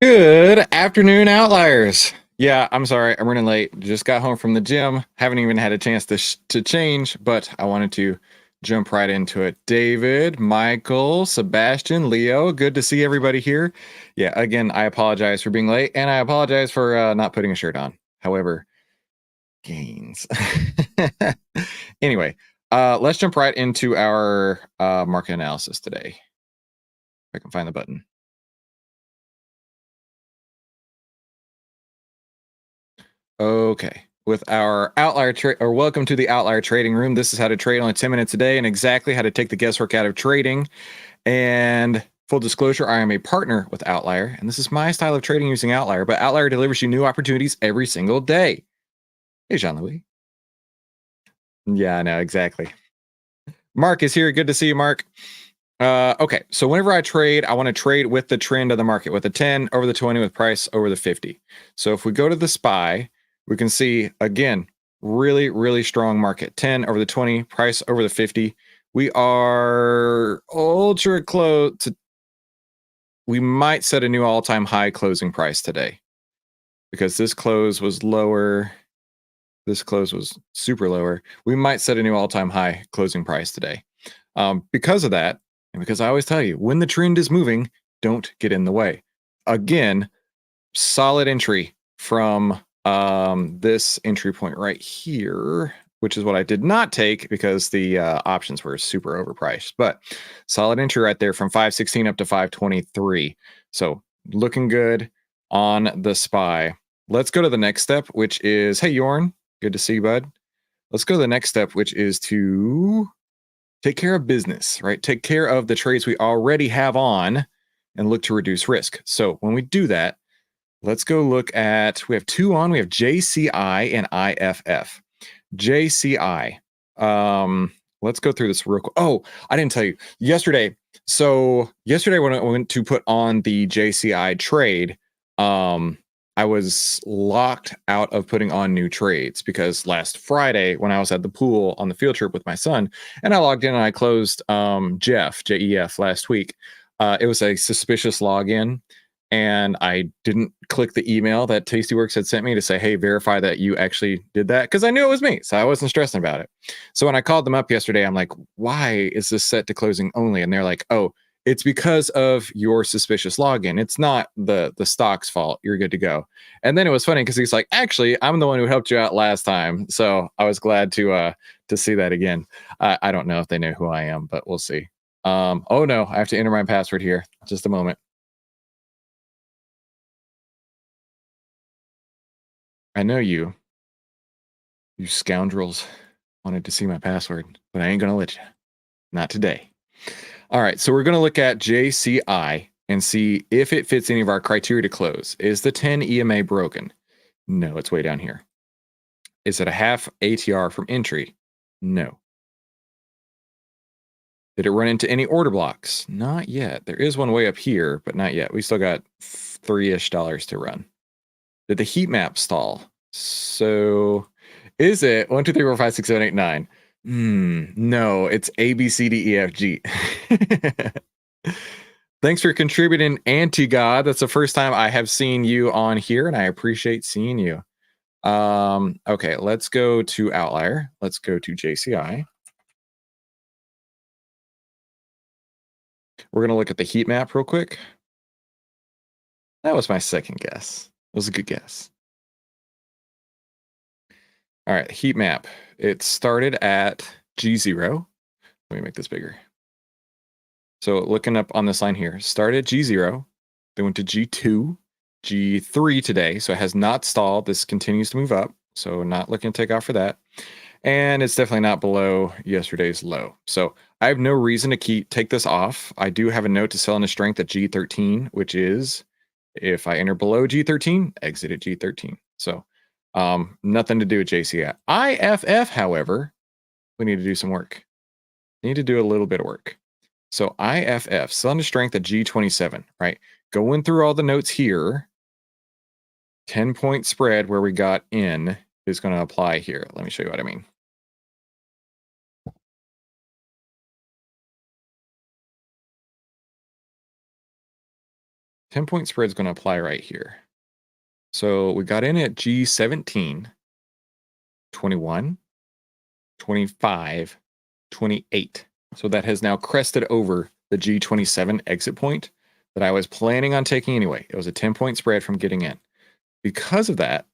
Good afternoon, outliers. Yeah, I'm sorry, I'm running late. Just got home from the gym. Haven't even had a chance to change, but I wanted to jump right into it. David, Michael, Sebastian, Leo, good to see everybody here. Yeah, again, I apologize for being late, and I apologize for not putting a shirt on. However, gains. Anyway, let's jump right into our market analysis today. If I can find the button. Okay. With our outlier trade, or welcome to the outlier trading room. This is how to trade only 10 minutes a day and exactly how to take the guesswork out of trading. And full disclosure, I am a partner with Outlier, and this is my style of trading using Outlier, but Outlier delivers you new opportunities every single day. Hey, Jean Louis. Yeah, I know, exactly. Mark is here. Good to see you, Mark. Okay, so whenever I trade, I want to trade with the trend of the market, with the 10 over the 20, with price over the 50. So if we go to the SPY, we can see, again, really, really strong market. 10 over the 20, price over the 50. We are ultra close to, we might set a new all-time high closing price today because this close was lower. This close was super lower. We might set a new all-time high closing price today. Because of that, and because I always tell you, when the trend is moving, don't get in the way. Again, solid entry from this entry point right here, which is what I did not take because the options were super overpriced. But solid entry right there from 516 up to 523. So looking good on the SPY. Let's go to the next step, which is, hey, Yorn, good to see you, bud. Let's go to the next step, which is to take care of business, right? Take care of the trades we already have on and look to reduce risk. So when we do that, let's go look at, we have two on, we have JCI and IFF. JCI. Let's go through this real quick. Oh, I didn't tell you yesterday. So yesterday when I went to put on the JCI trade, I was locked out of putting on new trades because last Friday when I was at the pool on the field trip with my son and I logged in and I closed Jeff, JEF last week. It was a suspicious login and I didn't click the email that Tastyworks had sent me to say, hey, verify that you actually did that, because I knew it was me, so I wasn't stressing about it. So when I called them up yesterday, I'm like, why is this set to closing only? And they're like, oh, it's because of your suspicious login. It's not the stock's fault. You're good to go. And then it was funny because he's like, actually, I'm the one who helped you out last time. So I was glad to see that again. I don't know if they know who I am, but we'll see. Oh no, I have to enter my password here. Just a moment. I know you scoundrels wanted to see my password, but I ain't gonna let you. Not today. All right, so we're gonna look at JCI and see if it fits any of our criteria to close. Is the 10 EMA broken? No, it's way down here. Is it a half ATR from entry? No. Did it run into any order blocks? Not yet. There is one way up here, but not yet. We still got $3-ish to run. Did the heat map stall? So is it 1, 2, 3, 4, 5, 6, 7, 8, 9? No, it's A, B, C, D, E, F, G. Thanks for contributing, Anti-God. That's the first time I have seen you on here, and I appreciate seeing you. Okay, let's go to Outlier. Let's go to JCI. We're going to look at the heat map real quick. That was my second guess. It was a good guess. All right, heat map. It started at G0. Let me make this bigger. So looking up on this line here, started at G0, then went to G2, G3 today. So it has not stalled. This continues to move up. So not looking to take off for that. And it's definitely not below yesterday's low. So I have no reason to take this off. I do have a note to sell into strength at G13, which is if I enter below G13, exit at G13. So nothing to do with JCI. IFF, however, we need to do some work. Need to do a little bit of work. So IFF, sell into strength at G27, right? Going through all the notes here, 10-point spread where we got in is going to apply here. Let me show you what I mean. 10-point spread is going to apply right here. So we got in at G17, 21, 25, 28. So that has now crested over the G27 exit point that I was planning on taking anyway. It was a 10-point spread from getting in. Because of that,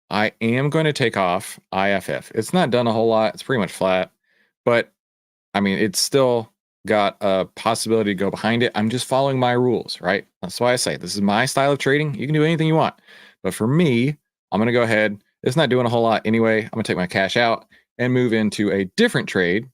I am going to take off IFF. It's not done a whole lot. It's pretty much flat. But, I mean, it's still got a possibility to go behind it. I'm just following my rules, right? That's why I say this is my style of trading. You can do anything you want. But for me, I'm going to go ahead. It's not doing a whole lot anyway. I'm going to take my cash out and move into a different trade,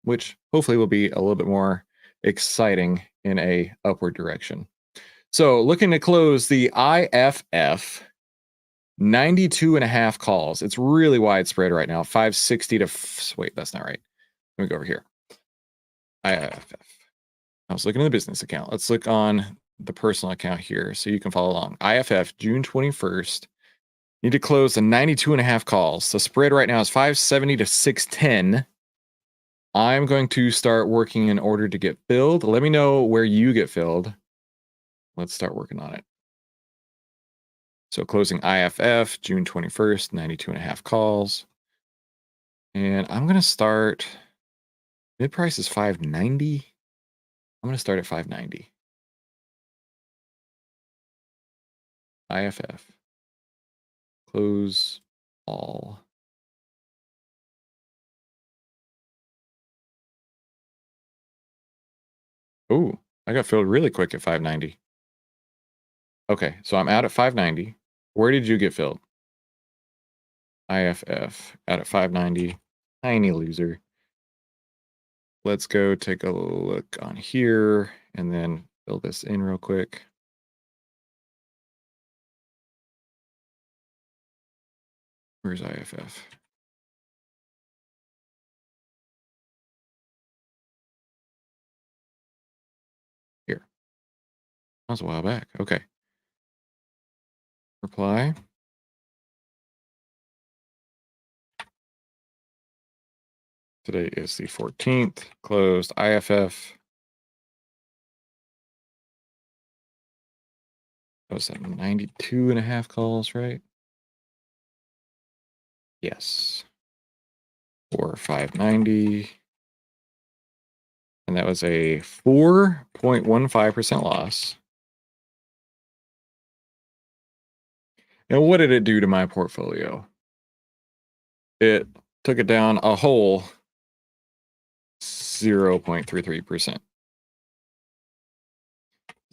which hopefully will be a little bit more exciting in a upward direction. So looking to close the IFF 92.5 calls. It's really widespread right now. 560 to wait, that's not right. Let me go over here. IFF. I was looking at the business account. Let's look on the personal account here so you can follow along. IFF, June 21st. Need to close the 92.5 calls. The spread right now is 570 to 610. I'm going to start working in order to get filled. Let me know where you get filled. Let's start working on it. So closing IFF, June 21st, 92.5 calls. And I'm going to start, mid price is 590. I'm going to start at 590. IFF. Close all. Ooh, I got filled really quick at 590. Okay, so I'm out at 590. Where did you get filled? IFF, out at 590. Tiny loser. Let's go take a look on here and then fill this in real quick. Where's IFF? Here. That was a while back. Okay. Reply. Today is the 14th. Closed IFF. That was at 92.5 calls, right? Yes. For 590. And that was a 4.15% loss. And what did it do to my portfolio? It took it down a whole 0.33%.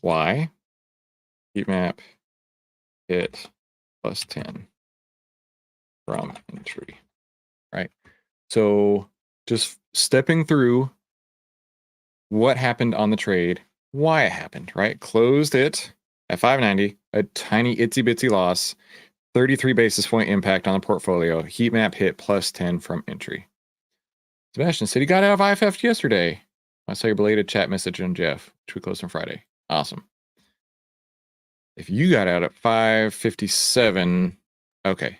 Why? Heat map hit plus 10 from entry, right? So just stepping through what happened on the trade, why it happened, right? Closed it at 590, a tiny itsy bitsy loss, 33 basis point impact on the portfolio. Heat map hit plus 10 from entry. Sebastian said he got out of IFF yesterday. I saw your belated chat message on Jeff, which we closed on Friday. Awesome. If you got out at 557, okay,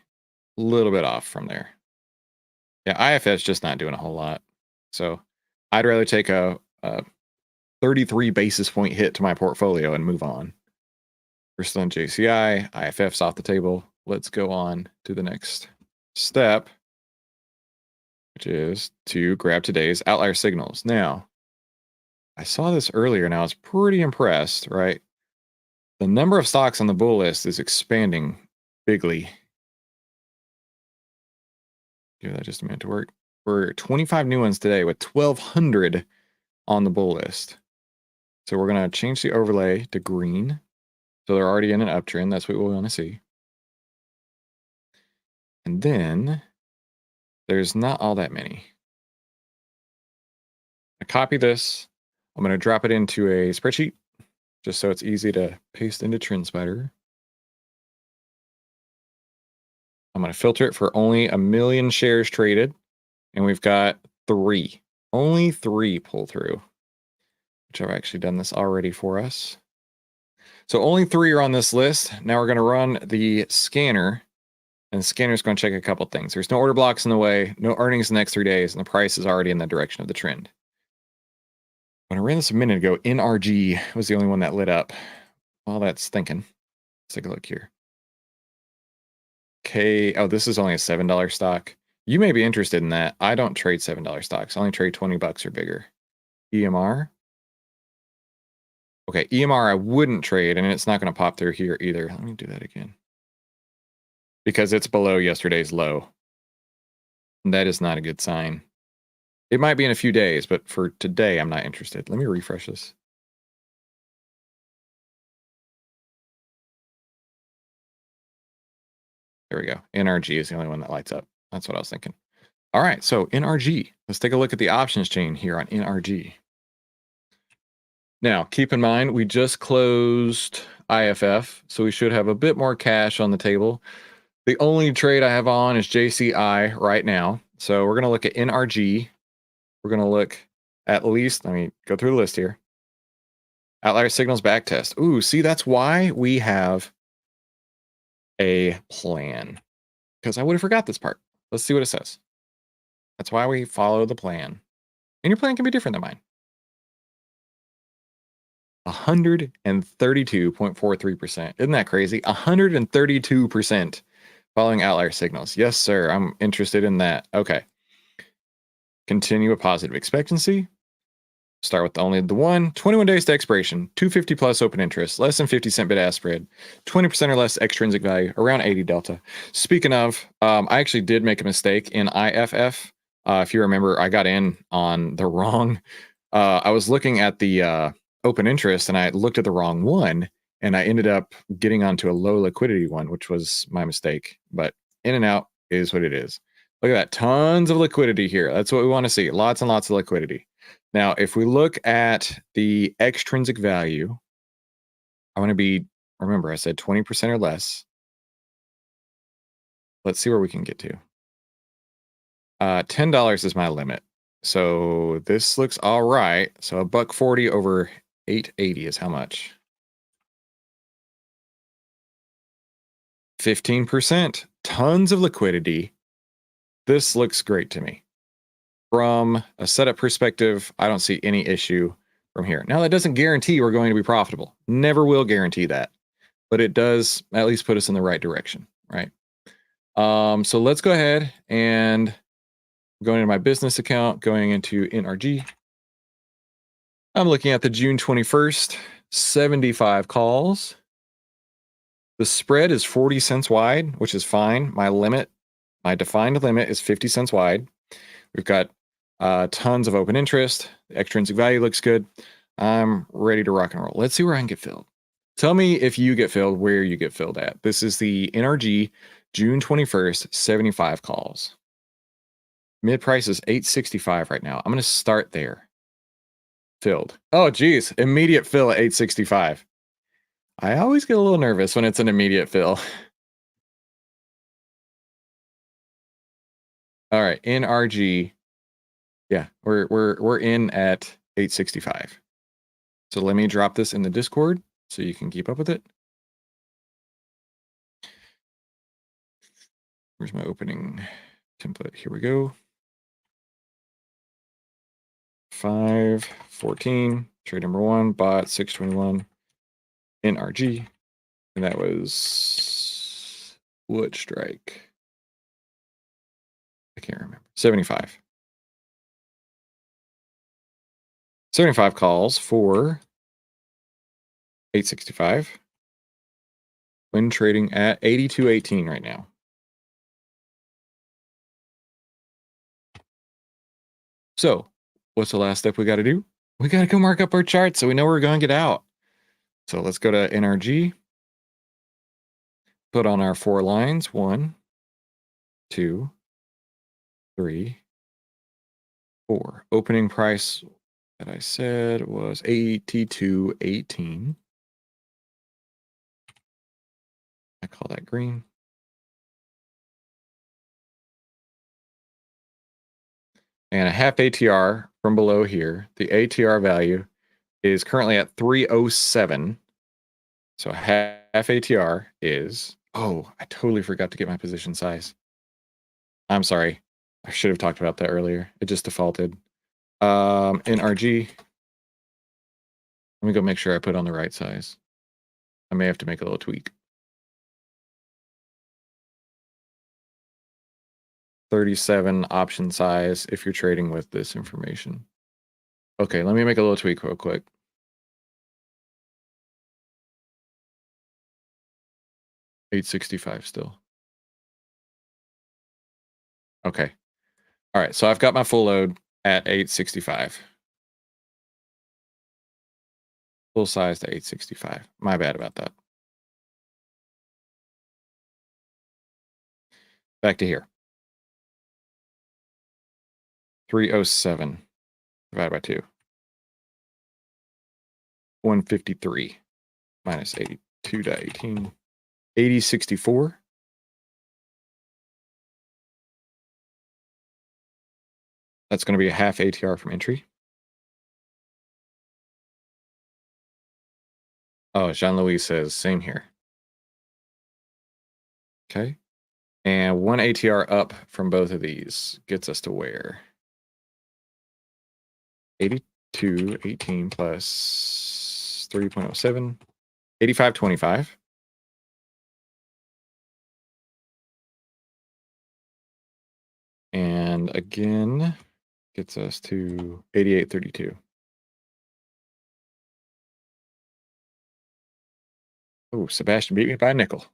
a little bit off from there. Yeah, IFS just not doing a whole lot. So I'd rather take a 33 basis point hit to my portfolio and move on. We're still on JCI. IFF's off the table. Let's go on to the next step, which is to grab today's outlier signals. Now, I saw this earlier and I was pretty impressed, right? The number of stocks on the bull list is expanding bigly. Give that just a minute to work. We're 25 new ones today with 1,200 on the bull list. So we're going to change the overlay to green. So they're already in an uptrend. That's what we want to see. And then there's not all that many. I copy this. I'm going to drop it into a spreadsheet just so it's easy to paste into TrendSpider. I'm going to filter it for only 1 million shares traded. And we've got 3. Only 3 pull through, which I've actually done this already for us. So only 3 are on this list. Now we're going to run the scanner. And the scanner is going to check a couple things. There's no order blocks in the way, no earnings the next 3 days, and the price is already in the direction of the trend. When I ran this a minute ago, NRG was the only one that lit up. while that's thinking, let's take a look here. Okay. Oh, this is only a $7 stock. You may be interested in that. I don't trade $7 stocks. I only trade 20 bucks or bigger. EMR. Okay, EMR I wouldn't trade, and it's not going to pop through here either. Let me do that again. Because it's below yesterday's low. That is not a good sign. It might be in a few days, but for today, I'm not interested. Let me refresh this. There we go. NRG is the only one that lights up. That's what I was thinking. All right, so NRG. Let's take a look at the options chain here on NRG. Now, keep in mind, we just closed IFF, so we should have a bit more cash on the table. The only trade I have on is JCI right now. So we're going to look at NRG. We're going to look at least, let me go through the list here. Outlier signals backtest. Ooh, see, that's why we have a plan. Because I would have forgot this part. Let's see what it says. That's why we follow the plan. And your plan can be different than mine. 132.43%. Isn't that crazy? 132% following outlier signals. Yes, sir. I'm interested in that. Okay. Continue a positive expectancy. Start with only the one. 21 days to expiration. 250 plus open interest. Less than 50-cent bid-ask spread. 20% or less extrinsic value. Around 80 delta. Speaking of, I actually did make a mistake in IFF. If you remember, I got in on the wrong. I was looking at the open interest, and I looked at the wrong one, and I ended up getting onto a low liquidity one, which was my mistake. But in and out is what it is. Look at that. Tons of liquidity here. That's what we want to see. Lots and lots of liquidity. Now, if we look at the extrinsic value, I want to be, remember, I said 20% or less. Let's see where we can get to. $10 is my limit. So this looks all right. So $1.40 over 880 is how much? 15%. Tons of liquidity. This looks great to me. From a setup perspective, I don't see any issue from here. Now, that doesn't guarantee we're going to be profitable. Never will guarantee that. But it does at least put us in the right direction, right? So let's go ahead and going into my business account, going into NRG. I'm looking at the June 21st, 75 calls. The spread is 40 cents wide, which is fine. My limit, my defined limit is 50 cents wide. We've got tons of open interest. The extrinsic value looks good. I'm ready to rock and roll. Let's see where I can get filled. Tell me if you get filled, where you get filled at. This is the NRG June 21st, 75 calls. Mid price is 865 right now. I'm going to start there. Filled. Oh, geez. Immediate fill at 865. I always get a little nervous when it's an immediate fill. All right, NRG. Yeah, we're in at 865. So let me drop this in the Discord so you can keep up with it. Where's my opening template? Here we go. 514, trade number 1, bought 621, NRG, and that was what strike? I can't remember. 75. 75 calls for 865. When trading at 82.18 right now. So, what's the last step we got to do? We got to go mark up our chart so we know we're going to get out. So let's go to NRG. Put on our 4 lines. 1, 2, 3, 4. Opening price that I said was 82.18. I call that green. And a half ATR from below here. The ATR value is currently at 307. So half ATR is, oh, I totally forgot to get my position size. I'm sorry. I should have talked about that earlier. It just defaulted. NRG. Let me go make sure I put on the right size. I may have to make a little tweak. 37 option size if you're trading with this information. Okay, let me make a little tweak real quick. $865 still. Okay. All right, so I've got my full load at 865. Full size to 865. My bad about that. Back to here. 307 divided by 2. 153 minus 82 to 18. 8064. That's going to be a half ATR from entry. Oh, Jean-Louis says, same here. Okay. And 1 ATR up from both of these gets us to where? 82, 18 plus 3.07, 85.25. And again, gets us to 88.32. Oh, Sebastian beat me by a nickel.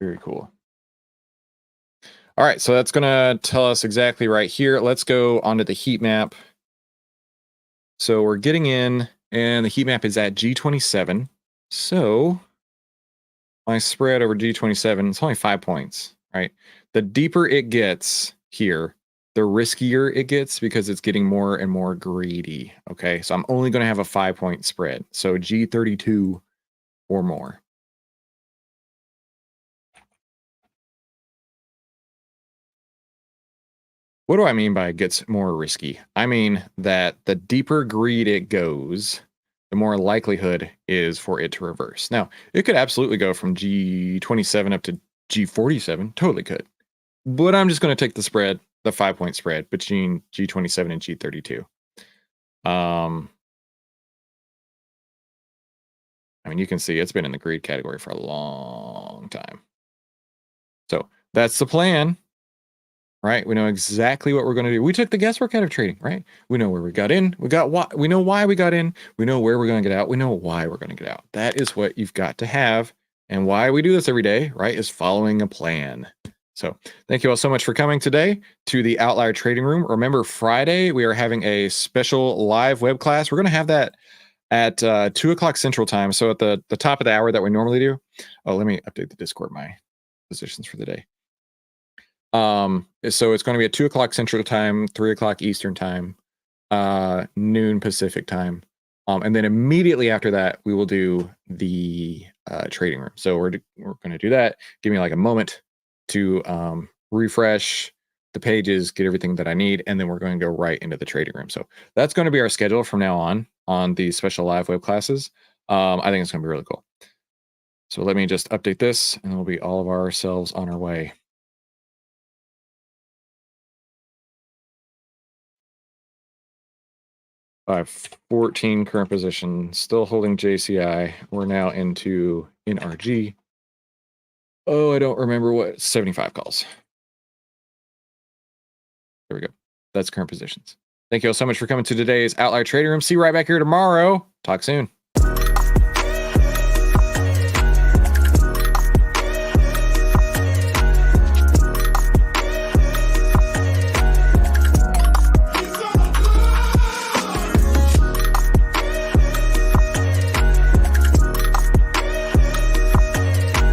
Very cool. All right, so that's going to tell us exactly right here. Let's go onto the heat map. So we're getting in, and the heat map is at G27. So my spread over G27, it's only 5 points, right? The deeper it gets here, the riskier it gets because it's getting more and more greedy. Okay, so I'm only going to have a 5-point spread. So G32 or more. What do I mean by it gets more risky? I mean that the deeper greed it goes, the more likelihood is for it to reverse. Now, it could absolutely go from G27 up to G47. Totally could. But I'm just going to take the spread, the 5-point spread between G27 and G32. I mean, you can see it's been in the greed category for a long time. So that's the plan. Right? We know exactly what we're going to do. We took the guesswork out of trading, right? We know where we got in. We know why we got in. We know where we're going to get out. We know why we're going to get out. That is what you've got to have. And why we do this every day, right, is following a plan. So thank you all so much for coming today to the OVTLYR Trading Room. Remember, Friday, we are having a special live web class. We're going to have that at 2 o'clock Central Time. So at the top of the hour that we normally do. Oh, let me update the Discord, my positions for the day. So it's going to be at 2 o'clock Central Time, 3 o'clock Eastern Time, noon Pacific Time. And then immediately after that, we will do the trading room. So we're going to do that. Give me like a moment to refresh the pages, get everything that I need, and then we're going to go right into the trading room. So that's going to be our schedule from now on the special live web classes. I think it's going to be really cool. So let me just update this, and we'll be all of ourselves on our way. I have 14 current position, still holding JCI. We're now into NRG. Oh, I don't remember what, 75 calls. There we go. That's current positions. Thank you all so much for coming to today's OVTLYR Trading Room. See you right back here tomorrow. Talk soon.